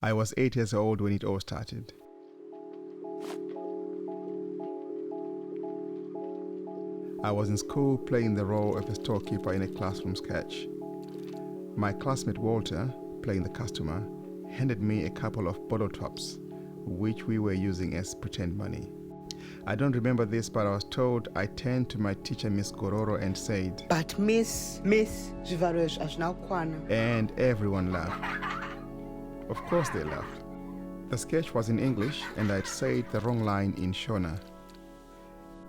I was 8 years old when it all started. I was in school playing the role of a storekeeper in a classroom sketch. My classmate Walter, playing the customer, handed me a couple of bottle tops, which we were using as pretend money. I don't remember this, but I was told I turned to my teacher, Miss Gororo, and said, "But Miss, Zivaresh as now kwana." And everyone laughed. Of course they laughed. The sketch was in English, and I'd said the wrong line in Shona.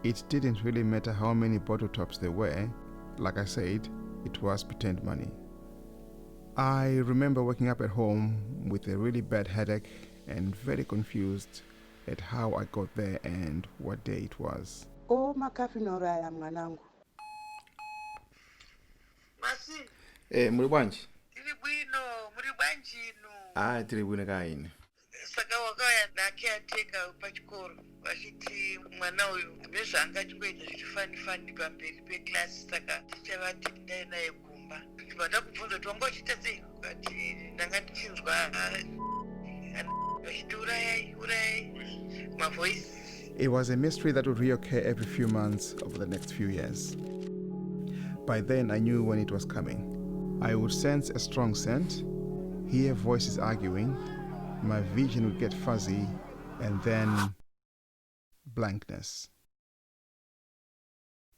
It didn't really matter how many bottle tops there were. Like I said, it was pretend money. I remember waking up at home with a really bad headache and very confused at how I got there and what day it was. Oh, makafi noraya mwanangu. Masi. Muri bwanji? Tiri bwino, muri bwanji no. Tiri bwino kaini. Saka wakaya caretaker pachikoro. Vachiti mwana uyu nezvanga chikuita zvichifani pamberi peclass saka tichavati ndai naye kumba. Vada kubvunza kuti wanga uchiita sei? Ukati ndanga ndichinzwa vachiti urayai mavoice. It was a mystery that would reoccur every few months over the next few years. By then I knew when it was coming. I would sense a strong scent, hear voices arguing, my vision would get fuzzy, and then blankness.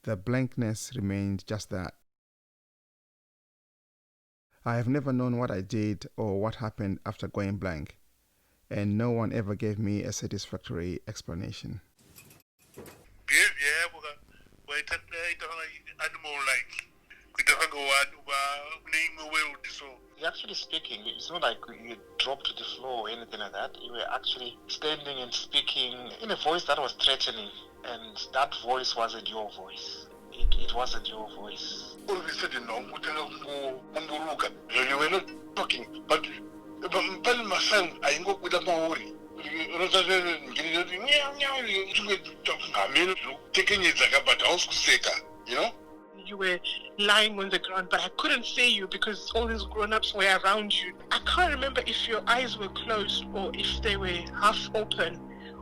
The blankness remained just that. I have never known what I did or what happened after going blank, and no one ever gave me a satisfactory explanation. Actually speaking, it's not like you dropped to the floor or anything like that. You were actually standing and speaking in a voice that was threatening, and that voice wasn't your voice. It wasn't your voice. All of a sudden, you were not talking, but my son, I go with a worry. You know? You were lying on the ground, but I couldn't see you because all these grown-ups were around you. I can't remember if your eyes were closed or if they were half open,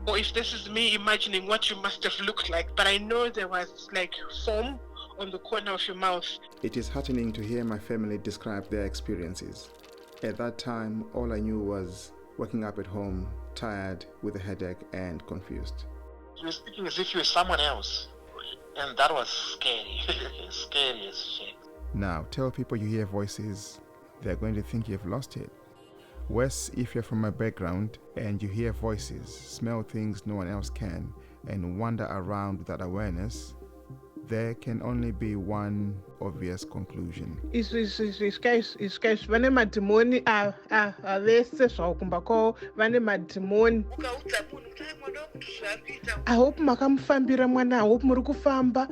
or if this is me imagining what you must have looked like, but I know there was like foam on the corner of your mouth. It is heartening to hear my family describe their experiences. At that time, all I knew was waking up at home, tired, with a headache and confused. You were speaking as if you were someone else. And that was scary. Scary as shit. Now, tell people you hear voices, they're going to think you've lost it. Worse, if you're from my background and you hear voices, smell things no one else can, and wander around without awareness, there can only be one obvious conclusion. Is case when a matrimony lese kumba vane matrimony. I hope makamfambira mwana, I hope muri kufamba.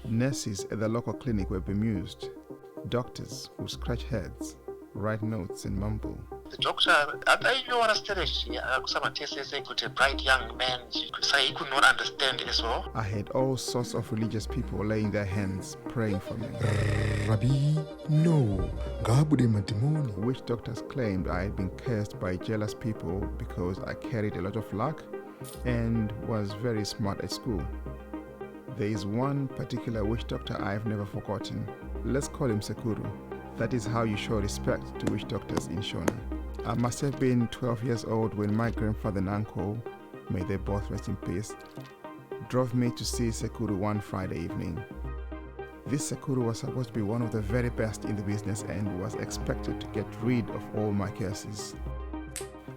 Nurses at the local clinic were bemused. Doctors would scratch heads, write notes and mumble. The doctor, I don't understand. Some a bright young man. He could not understand as well. I had all sorts of religious people laying their hands, praying for me. Rabbi, no. Witch doctors claimed I had been cursed by jealous people because I carried a lot of luck and was very smart at school. There is one particular witch doctor I have never forgotten. Let's call him Sekuru. That is how you show respect to witch doctors in Shona. I must have been 12 years old when my grandfather and uncle, may they both rest in peace, drove me to see Sekuru one Friday evening. This Sekuru was supposed to be one of the very best in the business and was expected to get rid of all my curses.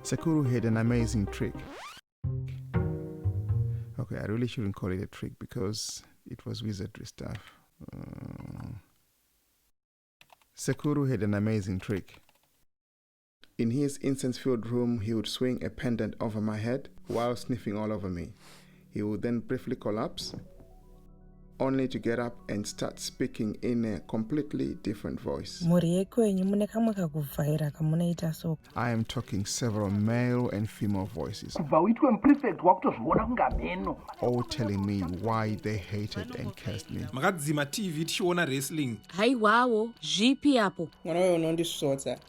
Sekuru had an amazing trick. Okay, I really shouldn't call it a trick because it was wizardry stuff. Sekuru had an amazing trick. In his incense-filled room, he would swing a pendant over my head while sniffing all over me. He would then briefly collapse, only to get up and start speaking in a completely different voice. I am talking several male and female voices, all telling me why they hated and cursed me. Makadzima TV tichiona wrestling. Haiwawo, zvipi apo? Mwana wewe unondisvotsa.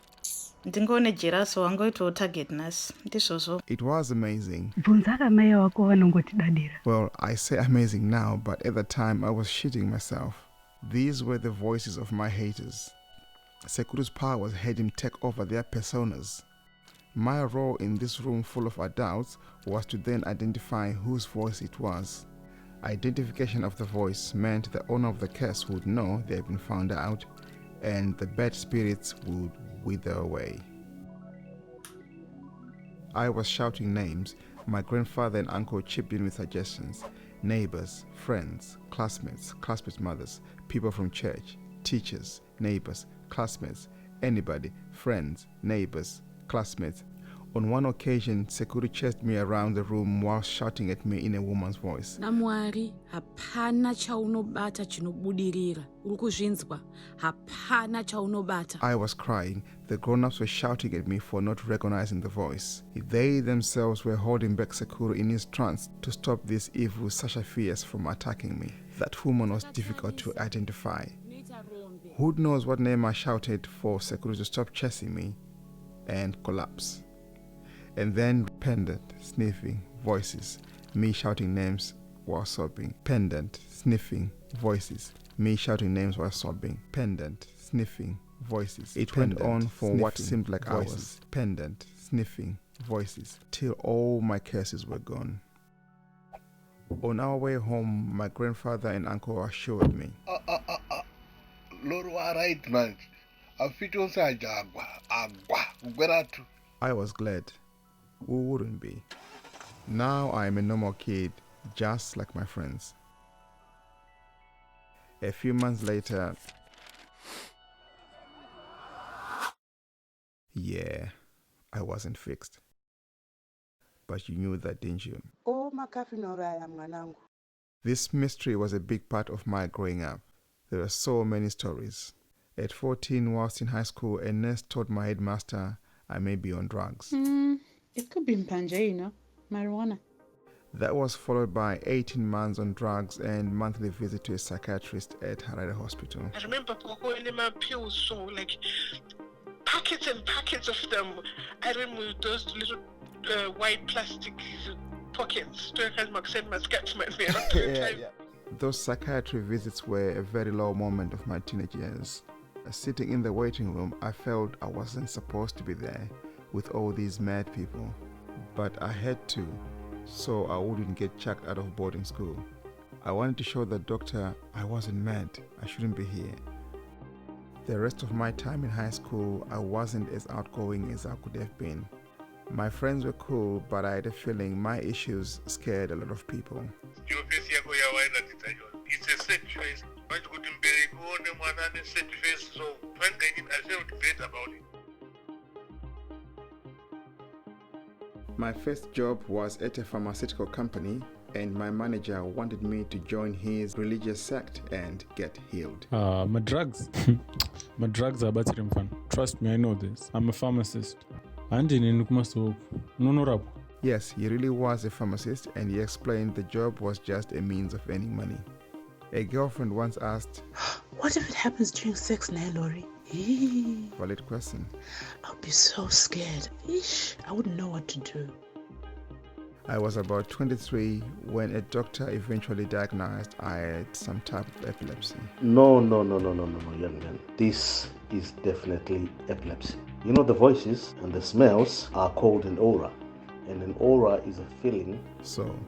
ndingone jeraso wangoitawo target nasi ndizvozvo. It was amazing. Well, I say amazing now, but at the time I was shitting myself. These were the voices of my haters. Sekuru's powers had him take over their personas. My role in this room full of adults was to then identify whose voice it was. Identification of the voice meant the owner of the curse would know they had been found out, and the bad spirits would wither away. I was shouting names. My grandfather and uncle chipped in with suggestions. Neighbors, friends, classmates mothers, people from church, teachers, neighbors, classmates, anybody, friends, neighbors, classmates. On one occasion, Sekuru chased me around the room while shouting at me in a woman's voice. Namwari, hapana chaunobata chinobudirira. Urikuzvinzwa, hapana chaunobata. I was crying. The grown-ups were shouting at me for not recognizing the voice. They themselves were holding back Sekuru in his trance to stop these evil Sashafias from attacking me. That woman was difficult to identify. Who knows what name I shouted for Sekuru to stop chasing me and collapse. And then pendant, sniffing, voices, me shouting names while sobbing. Pendant, sniffing, voices, me shouting names while sobbing. Pendant, sniffing, voices. It went on for what seemed like hours. Pendant, sniffing, voices, till all my curses were gone. On our way home, my grandfather and uncle assured me. Right, man. I was glad. Who wouldn't be? Now I am a normal kid, just like my friends. A few months later, yeah, I wasn't fixed. But you knew that, didn't you? This mystery was a big part of my growing up. There were so many stories. At 14, whilst in high school, a nurse told my headmaster I may be on drugs. It could be mpanje, marijuana. That was followed by 18 months on drugs and monthly visit to a psychiatrist at Harare Hospital. I remember when my pills, so like packets and packets of them. I remember those little white plastic pockets. Those psychiatry visits were a very low moment of my teenage years. Sitting in the waiting room, I felt I wasn't supposed to be there with all these mad people, but I had to, so I wouldn't get chucked out of boarding school. I wanted to show the doctor I wasn't mad, I shouldn't be here. The rest of my time in high school, I wasn't as outgoing as I could have been. My friends were cool, but I had a feeling my issues scared a lot of people. It's a set face. But couldn't be one set face, so when I felt great about it. My first job was at a pharmaceutical company, and my manager wanted me to join his religious sect and get healed. My drugs. My drugs are battery fun. Trust me, I know this. I'm a pharmacist. Yes, he really was a pharmacist, and he explained the job was just a means of earning money. A girlfriend once asked, "What if it happens during sex, Lori?" Valid question. I'll be so scared. I wouldn't know what to do. I was about 23 when a doctor eventually diagnosed I had some type of epilepsy. No, young man. This is definitely epilepsy. You know, the voices and the smells are called an aura, and an aura is a feeling. So,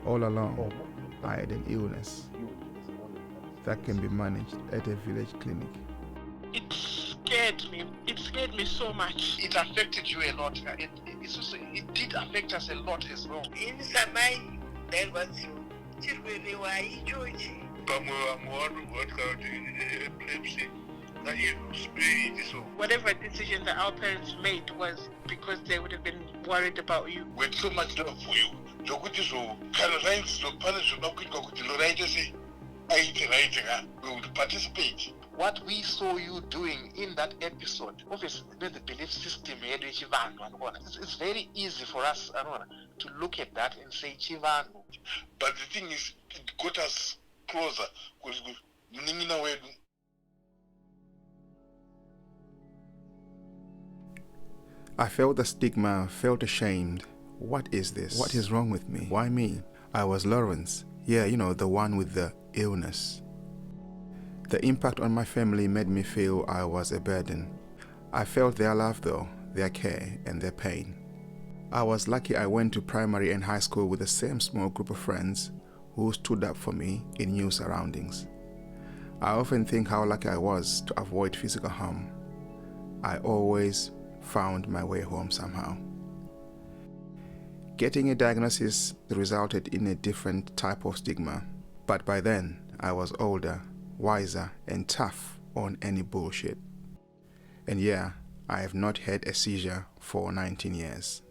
all along, I had an illness that can be managed at a village clinic. It scared me. It scared me so much. It affected you a lot. It did affect us a lot as well. In Samai, there was epilepsy. Whatever decision that our parents made was because they would have been worried about you. With so much love for you, we would participate. What we saw you doing in that episode, obviously the belief system, it's very easy for us to look at that and say Chivanu. But the thing is, it got us closer. I felt the stigma, felt ashamed. What is this? What is wrong with me? Why me? I was Lawrence. Yeah, you know, the one with the illness. The impact on my family made me feel I was a burden. I felt their love though, their care and their pain. I was lucky I went to primary and high school with the same small group of friends who stood up for me in new surroundings. I often think how lucky I was to avoid physical harm. I always found my way home somehow. Getting a diagnosis resulted in a different type of stigma, but by then I was older, wiser and tough on any bullshit. And yeah, I have not had a seizure for 19 years.